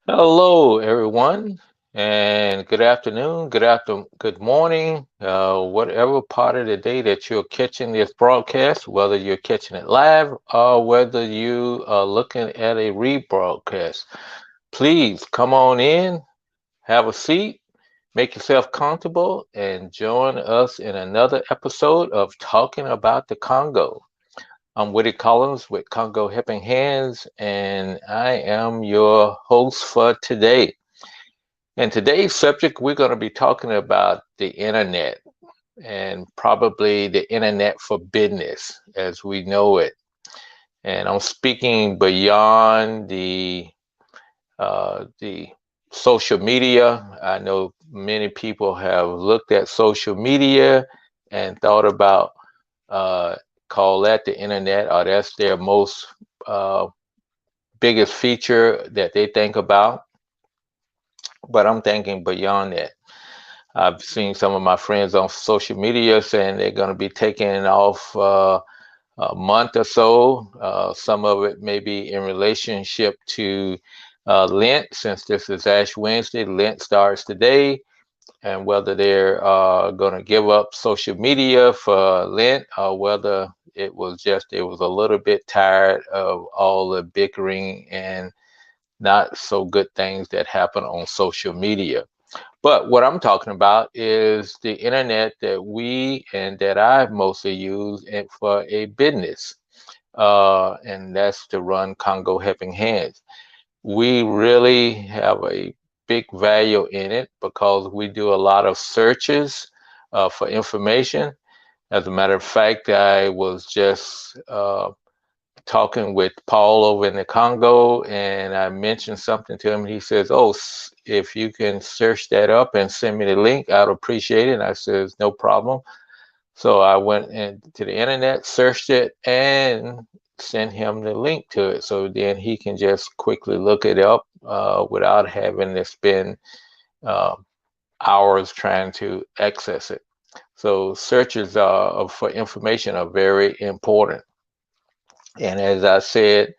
Hello, everyone, and good afternoon, good morning, whatever part of the day that you're catching this broadcast, whether you're catching it live or whether you are looking at a rebroadcast. Please come on in, have a seat, make yourself comfortable, and join us in another episode of Talking About the Congo. I'm Woody Collins with Congo Helping Hands, and I am your host for today. In today's subject, we're going to be talking about the internet and probably the internet for business as we know it. And I'm speaking beyond the social media. I know many people have looked at social media and thought about uh, call that the internet, or that's their most uh, biggest feature that they think about. But I'm thinking beyond that. I've seen some of my friends on social media saying they're going to be taking off a month or so. Some of it may be in relationship to Lent, since this is Ash Wednesday. Lent starts today, and whether they're going to give up social media for Lent or whether it was a little bit tired of all the bickering and not so good things that happen on social media. But what I'm talking about is the internet that we and that I mostly use for a business, and that's to run Congo Helping Hands. We really have a big value in it because we do a lot of searches for information. As a matter of fact, I was just talking with Paul over in the Congo, and I mentioned something to him. He says, "Oh, if you can search that up and send me the link, I'd appreciate it." And I says, "No problem." So I went into the internet, searched it, and sent him the link to it. So then he can just quickly look it up without having to spend uh, hours trying to access it. So searches for information are very important. And as I said,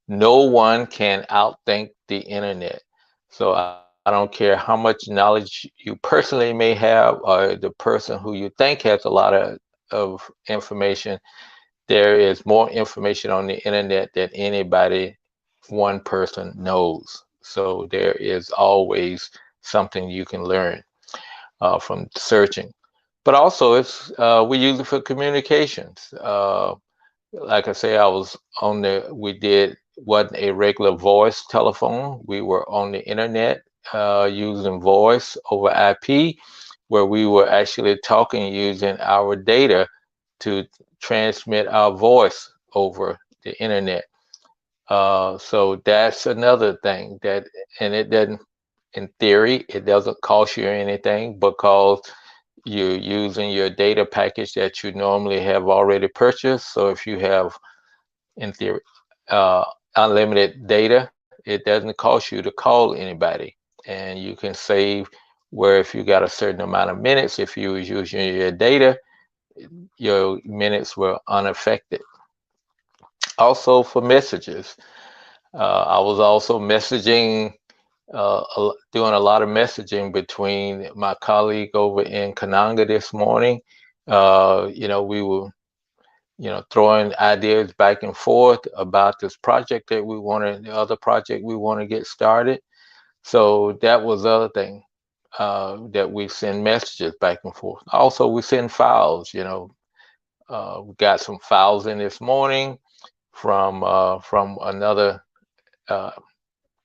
no one can outthink the internet. So I don't care how much knowledge you personally may have, or the person who you think has a lot of information, there is more information on the internet than anybody, one person knows. So there is always something you can learn from searching. But also, we use it for communications. Like I say, we did, wasn't a regular voice telephone. We were on the internet using voice over IP, where we were actually talking using our data to transmit our voice over the internet. So that's another thing and it doesn't, in theory, it doesn't cost you anything because you're using your data package that you normally have already purchased. So if you have, in theory, uh, unlimited data, it doesn't cost you to call anybody. And you can save where if you got a certain amount of minutes, if you was using your data, your minutes were unaffected. Also for messages, I was also doing a lot of messaging between my colleague over in Kananga this morning. We were throwing ideas back and forth about this project that we wanted, the other project we want to get started. So that was the other thing, that we send messages back and forth. Also, we send files. We got some files in this morning from another uh,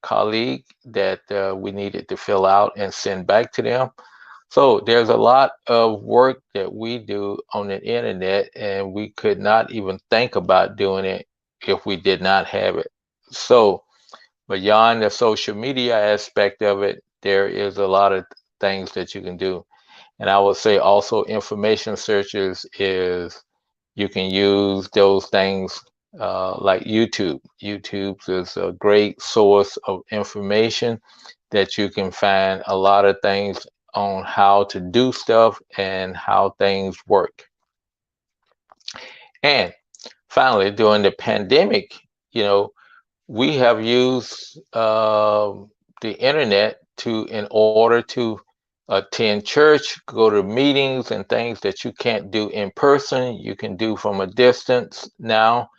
colleague that we needed to fill out and send back to them. So there's a lot of work that we do on the internet, and we could not even think about doing it if we did not have it. So beyond the social media aspect of it, there is a lot of things that you can do. And I would say also information searches is you can use those things like YouTube. YouTube is a great source of information that you can find a lot of things on how to do stuff and how things work. And finally, during the pandemic, you know, we have used the internet to in order to attend church, go to meetings and things that you can't do in person, you can do from a distance now.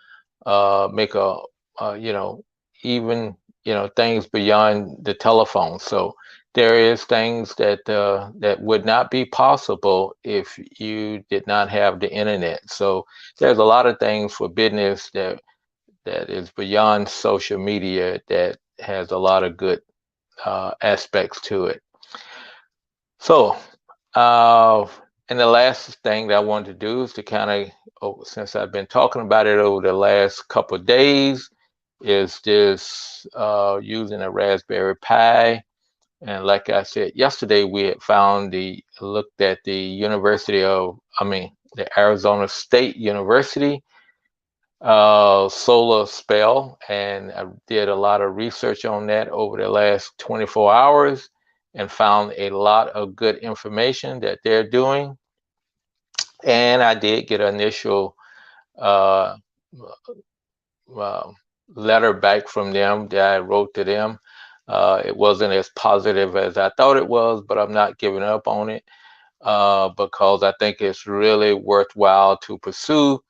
Make a you know, even things beyond the telephone. So there is things that that would not be possible if you did not have the internet. So there's a lot of things for business that is beyond social media that has a lot of good aspects to it. So, uh, and the last thing that I wanted to do is to kind of, since I've been talking about it over the last couple of days, is this using a Raspberry Pi. And like I said yesterday, we had looked at the the Arizona State University solar spell, and I did a lot of research on that over the last 24 hours and found a lot of good information that they're doing. And I did get an initial uh, uh, letter back from them that I wrote to them. It wasn't as positive as I thought it was, but I'm not giving up on it because I think it's really worthwhile to pursue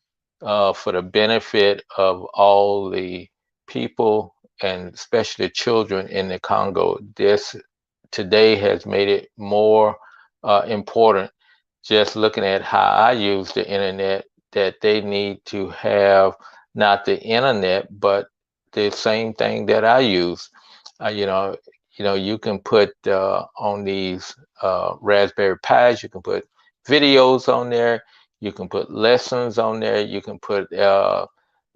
for the benefit of all the people and especially children in the Congo. This today has made it more important, just looking at how I use the internet, that they need to have not the internet, but the same thing that I use. Uh, you know, you can put on these Raspberry Pis, you can put videos on there, you can put lessons on there, you can put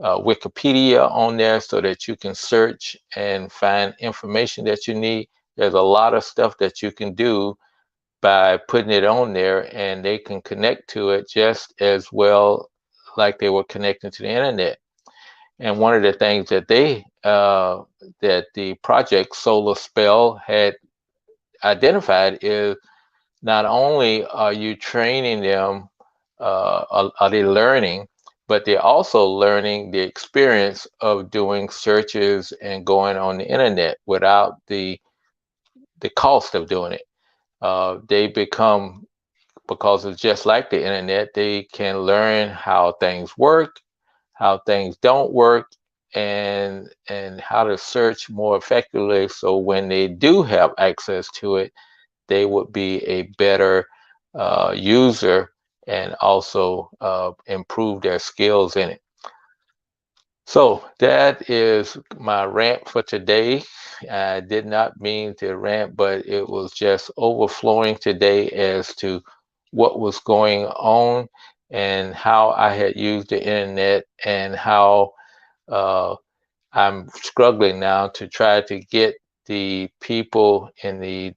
Wikipedia on there so that you can search and find information that you need. There's a lot of stuff that you can do by putting it on there, and they can connect to it just as well like they were connecting to the internet. And one of the things that that the project Solar Spell had identified is not only are you training them, are they learning, but they're also learning the experience of doing searches and going on the internet without the cost of doing it. They become, because it's just like the internet, they can learn how things work, how things don't work, and how to search more effectively. So when they do have access to it, they would be a better user and also improve their skills in it. So that is my rant for today. I did not mean to rant, but it was just overflowing today as to what was going on and how I had used the internet and how uh, I'm struggling now to try to get the people in the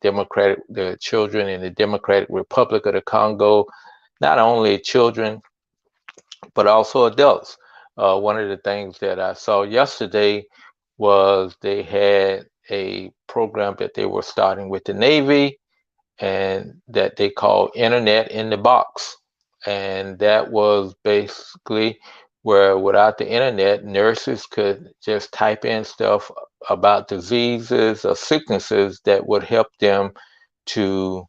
children in the Democratic Republic of the Congo, not only children, but also adults. One of the things that I saw yesterday was they had a program that they were starting with the Navy and that they call Internet in the Box. And that was basically where without the internet, nurses could just type in stuff about diseases or sicknesses that would help them to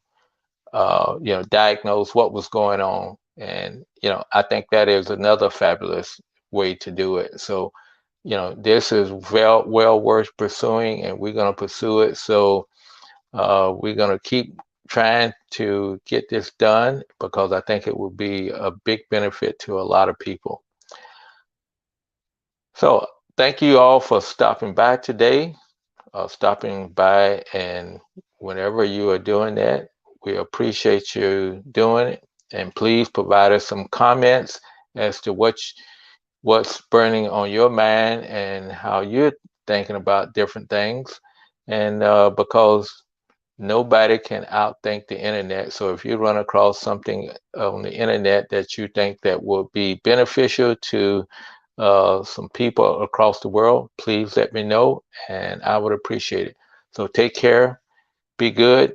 diagnose what was going on. And, I think that is another fabulous way to do it. So, this is well worth pursuing, and we're going to pursue it. So we're going to keep trying to get this done because I think it will be a big benefit to a lot of people. So thank you all for stopping by today, and whenever you are doing that, we appreciate you doing it. And please provide us some comments as to what's burning on your mind and how you're thinking about different things. And because nobody can outthink the internet. So if you run across something on the internet that you think that will be beneficial to some people across the world, please let me know and I would appreciate it. So take care, be good,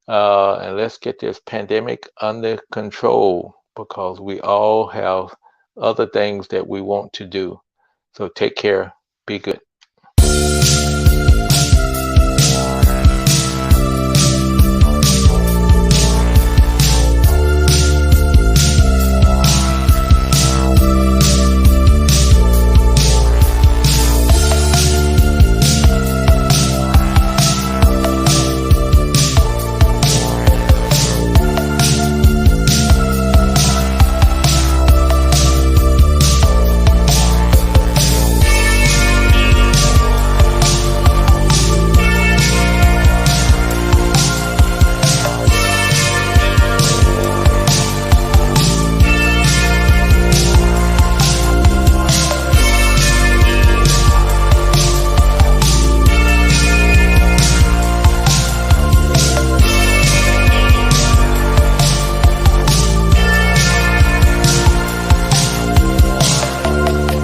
and let's get this pandemic under control because we all have other things that we want to do. So take care, be good.